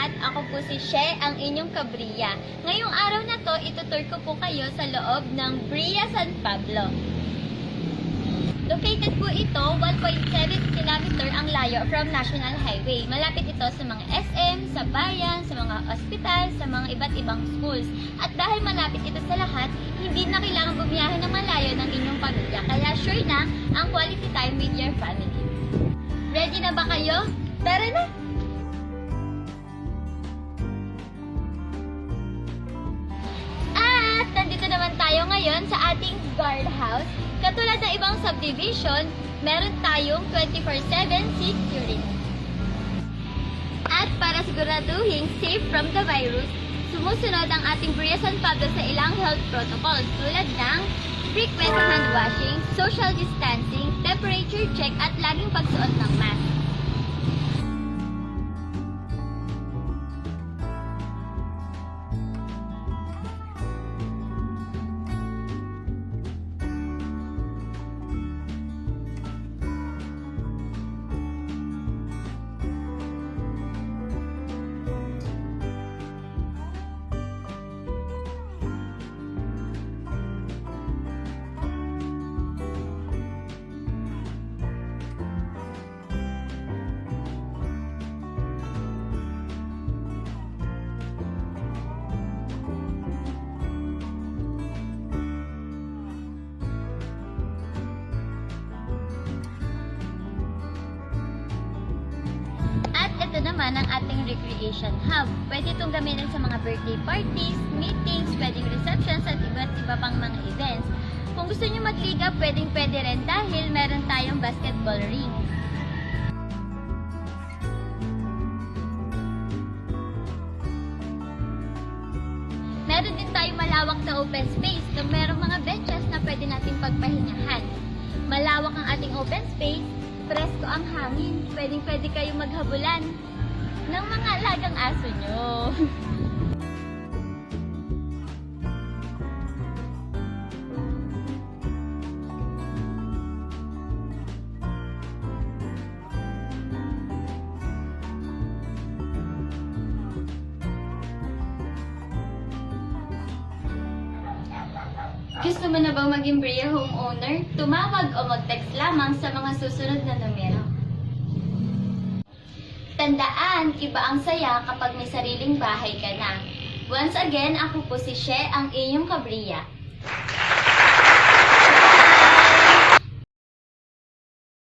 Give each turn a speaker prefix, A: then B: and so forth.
A: lahat, ako po si She, ang inyong kabriya. Ngayong araw na to, itutur ko po kayo sa loob ng Bria San Pablo. Located po ito, 1.7 km ang layo from National Highway. Malapit ito sa mga SM, sa bayan, sa mga ospital, sa mga iba't ibang schools. At dahil malapit ito sa lahat, hindi na kailangan bumiyahe ng malayo ng inyong pamilya. Kaya sure na ang quality time with your family. Ready na ba kayo? Tara na! At nandito naman tayo ngayon sa ating guardhouse. Katulad ng ibang subdivision, meron tayong 24/7 security. At para siguraduhin safe from the virus, sumusunod ang ating Bria San Pablo sa ilang health protocols tulad ng frequent hand washing, social distancing, temperature check at laging pagsuot ng mask. Ito naman ang ating recreation hub. Pwede itong gamitin sa mga birthday parties, meetings, wedding receptions at iba't iba pang mga events. Kung gusto nyo magliga, pwede rin dahil meron tayong basketball ring. Meron din tayong malawak na open space na merong mga benches na pwede natin pagpahingahan. Malawak ang ating open space, presko ang hangin. Pwede kayong maghabulan ng mga alagang aso nyo. Gusto mo na bang maging Bria homeowner? Tumawag o mag-text lamang sa mga susunod na numero. Tandaan, iba ang saya kapag may sariling bahay ka na. Once again, ako po si She, ang inyong kabriya.